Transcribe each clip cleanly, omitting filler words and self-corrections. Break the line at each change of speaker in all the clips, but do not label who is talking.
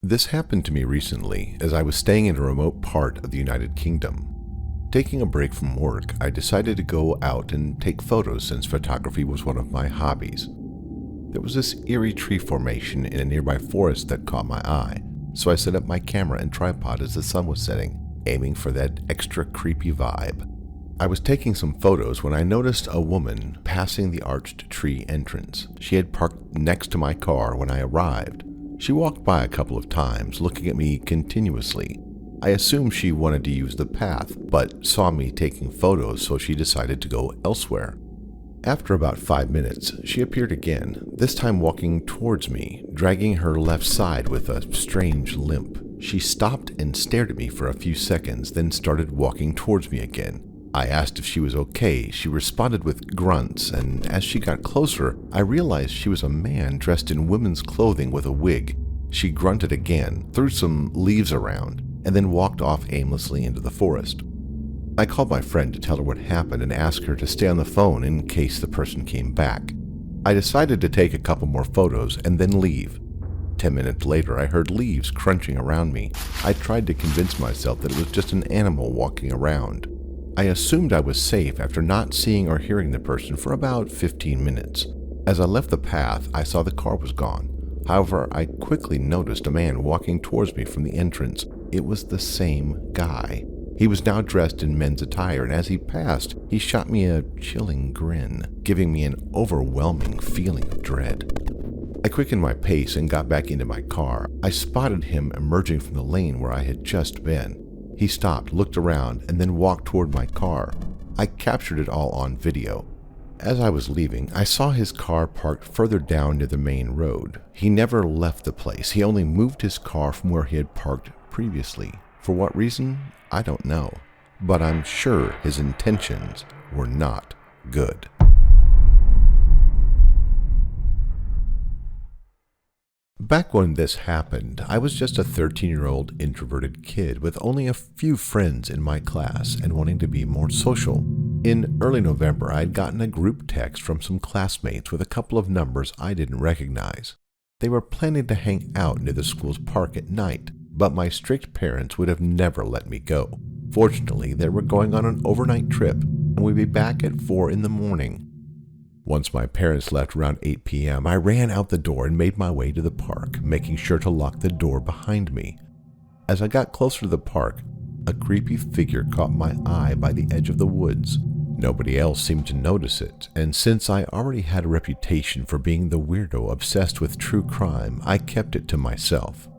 This happened to me recently as I was staying in a remote part of the United Kingdom. Taking a break from work, I decided to go out and take photos since photography was one of my hobbies. There was this eerie tree formation in a nearby forest that caught my eye, so I set up my camera and tripod as the sun was setting, aiming for that extra creepy vibe. I was taking some photos when I noticed a woman passing the arched tree entrance. She had parked next to my car when I arrived. She walked by a couple of times, looking at me continuously. I assumed she wanted to use the path, but saw me taking photos, so she decided to go elsewhere. After about 5 minutes, she appeared again, this time walking towards me, dragging her left side with a strange limp. She stopped and stared at me for a few seconds, then started walking towards me again. I asked if she was okay. She responded with grunts, and as she got closer, I realized she was a man dressed in women's clothing with a wig. She grunted again, threw some leaves around, and then walked off aimlessly into the forest. I called my friend to tell her what happened and asked her to stay on the phone in case the person came back. I decided to take a couple more photos and then leave. 10 minutes later, I heard leaves crunching around me. I tried to convince myself that it was just an animal walking around. I assumed I was safe after not seeing or hearing the person for about 15 minutes. As I left the path, I saw the car was gone. However, I quickly noticed a man walking towards me from the entrance. It was the same guy. He was now dressed in men's attire, and as he passed, he shot me a chilling grin, giving me an overwhelming feeling of dread. I quickened my pace and got back into my car. I spotted him emerging from the lane where I had just been. He stopped, looked around, and then walked toward my car. I captured it all on video. As I was leaving, I saw his car parked further down near the main road. He never left the place. He only moved his car from where he had parked previously. For what reason? I don't know. But I'm sure his intentions were not good. Back when this happened, I was just a 13-year-old introverted kid with only a few friends in my class and wanting to be more social. In early November, I had gotten a group text from some classmates with a couple of numbers I didn't recognize. They were planning to hang out near the school's park at night, but my strict parents would have never let me go. Fortunately, they were going on an overnight trip and we'd be back at 4 in the morning. Once my parents left around 8 p.m., I ran out the door and made my way to the park, making sure to lock the door behind me. As I got closer to the park, a creepy figure caught my eye by the edge of the woods. Nobody else seemed to notice it, and since I already had a reputation for being the weirdo obsessed with true crime, I kept it to myself.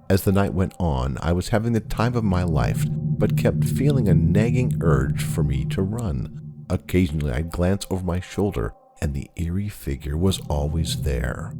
As the night went on, I was having the time of my life, but kept feeling a nagging urge for me to run. Occasionally, I'd glance over my shoulder, and the eerie figure was always there.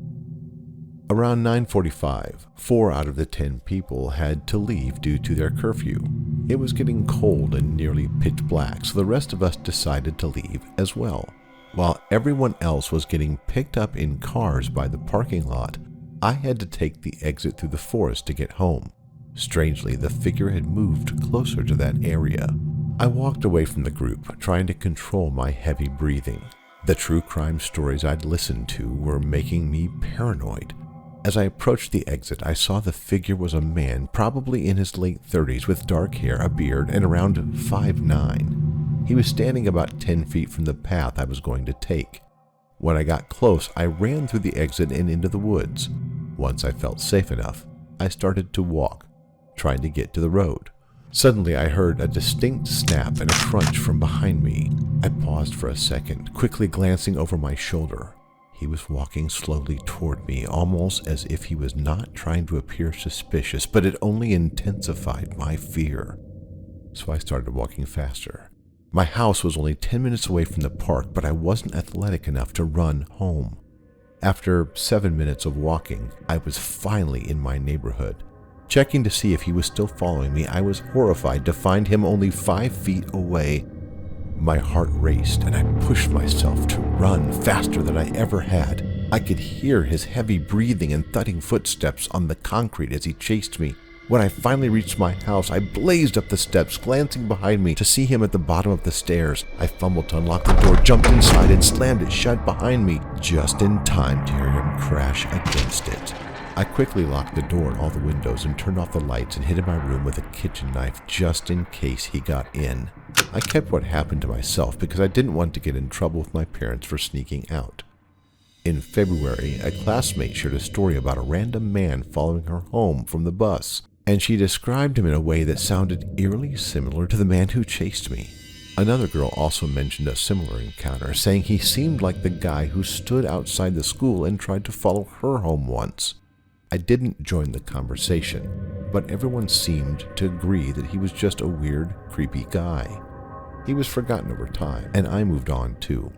Around 9:45, 4 out of the 10 people had to leave due to their curfew. It was getting cold and nearly pitch black, so the rest of us decided to leave as well. While everyone else was getting picked up in cars by the parking lot, I had to take the exit through the forest to get home. Strangely, the figure had moved closer to that area. I walked away from the group, trying to control my heavy breathing. The true crime stories I'd listened to were making me paranoid. As I approached the exit, I saw the figure was a man, probably in his late 30s, with dark hair, a beard, and around 5'9". He was standing about 10 feet from the path I was going to take. When I got close, I ran through the exit and into the woods. Once I felt safe enough, I started to walk, trying to get to the road. Suddenly, I heard a distinct snap and a crunch from behind me. I paused for a second, quickly glancing over my shoulder. He was walking slowly toward me, almost as if he was not trying to appear suspicious, but it only intensified my fear. So I started walking faster. My house was only 10 minutes away from the park, but I wasn't athletic enough to run home. After 7 minutes of walking, I was finally in my neighborhood. Checking to see if he was still following me, I was horrified to find him only 5 feet away. My heart raced and I pushed myself to run faster than I ever had. I could hear his heavy breathing and thudding footsteps on the concrete as he chased me. When I finally reached my house, I blazed up the steps, glancing behind me to see him at the bottom of the stairs. I fumbled to unlock the door, jumped inside, and slammed it shut behind me, just in time to hear him crash against it. I quickly locked the door and all the windows and turned off the lights and hid in my room with a kitchen knife just in case he got in. I kept what happened to myself because I didn't want to get in trouble with my parents for sneaking out. In February, a classmate shared a story about a random man following her home from the bus, and she described him in a way that sounded eerily similar to the man who chased me. Another girl also mentioned a similar encounter, saying he seemed like the guy who stood outside the school and tried to follow her home once. I didn't join the conversation, but everyone seemed to agree that he was just a weird, creepy guy. He was forgotten over time, and I moved on too.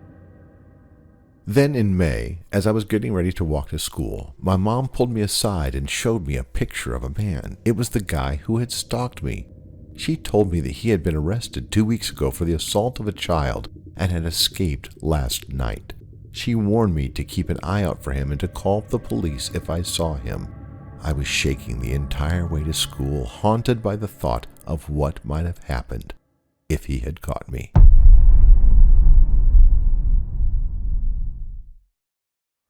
Then in May, as I was getting ready to walk to school, my mom pulled me aside and showed me a picture of a man. It was the guy who had stalked me. She told me that he had been arrested 2 weeks ago for the assault of a child and had escaped last night. She warned me to keep an eye out for him and to call the police if I saw him. I was shaking the entire way to school, haunted by the thought of what might have happened if he had caught me.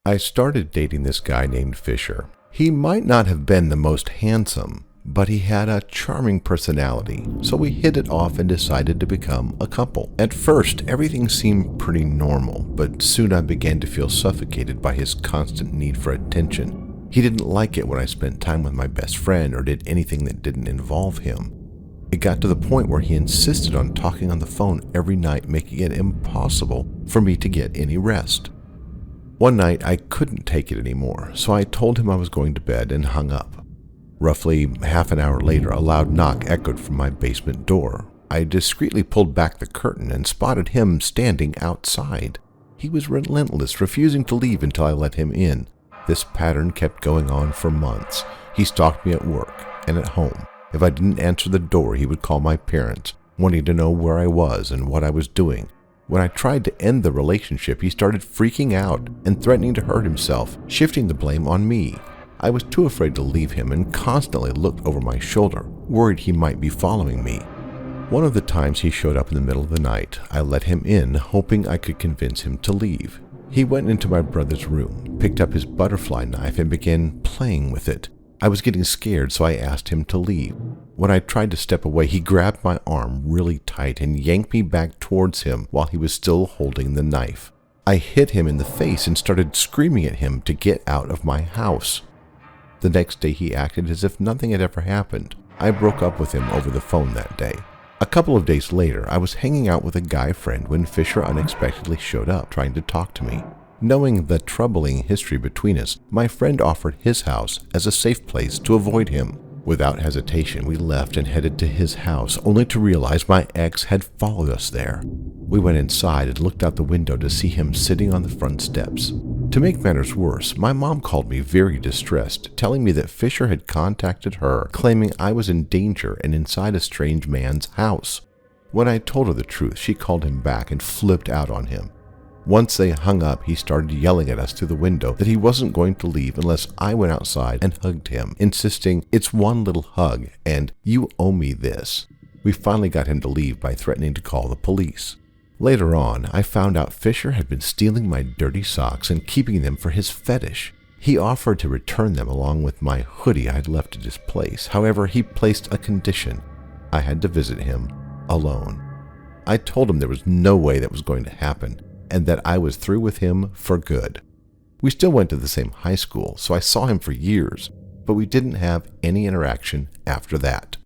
I started dating this guy named Fisher. He might not have been the most handsome, but he had a charming personality, so we hit it off and decided to become a couple. At first, everything seemed pretty normal, but soon I began to feel suffocated by his constant need for attention. He didn't like it when I spent time with my best friend or did anything that didn't involve him. It got to the point where he insisted on talking on the phone every night, making it impossible for me to get any rest. One night, I couldn't take it anymore, so I told him I was going to bed and hung up. Roughly half an hour later, a loud knock echoed from my basement door. I discreetly pulled back the curtain and spotted him standing outside. He was relentless, refusing to leave until I let him in. This pattern kept going on for months. He stalked me at work and at home. If I didn't answer the door, he would call my parents, wanting to know where I was and what I was doing. When I tried to end the relationship, he started freaking out and threatening to hurt himself, shifting the blame on me. I was too afraid to leave him and constantly looked over my shoulder, worried he might be following me. One of the times he showed up in the middle of the night, I let him in, hoping I could convince him to leave. He went into my brother's room, picked up his butterfly knife, and began playing with it. I was getting scared, so I asked him to leave. When I tried to step away, he grabbed my arm really tight and yanked me back towards him while he was still holding the knife. I hit him in the face and started screaming at him to get out of my house. The next day, he acted as if nothing had ever happened. I broke up with him over the phone that day. A couple of days later, I was hanging out with a guy friend when Fisher unexpectedly showed up, trying to talk to me. Knowing the troubling history between us, my friend offered his house as a safe place to avoid him. Without hesitation, we left and headed to his house, only to realize my ex had followed us there. We went inside and looked out the window to see him sitting on the front steps. To make matters worse, my mom called me very distressed, telling me that Fisher had contacted her, claiming I was in danger and inside a strange man's house. When I told her the truth, she called him back and flipped out on him. Once they hung up, he started yelling at us through the window that he wasn't going to leave unless I went outside and hugged him, insisting it's one little hug and you owe me this. We finally got him to leave by threatening to call the police. Later on, I found out Fisher had been stealing my dirty socks and keeping them for his fetish. He offered to return them along with my hoodie I had left at his place. However, he placed a condition. I had to visit him alone. I told him there was no way that was going to happen, and that I was through with him for good. We still went to the same high school, so I saw him for years, but we didn't have any interaction after that.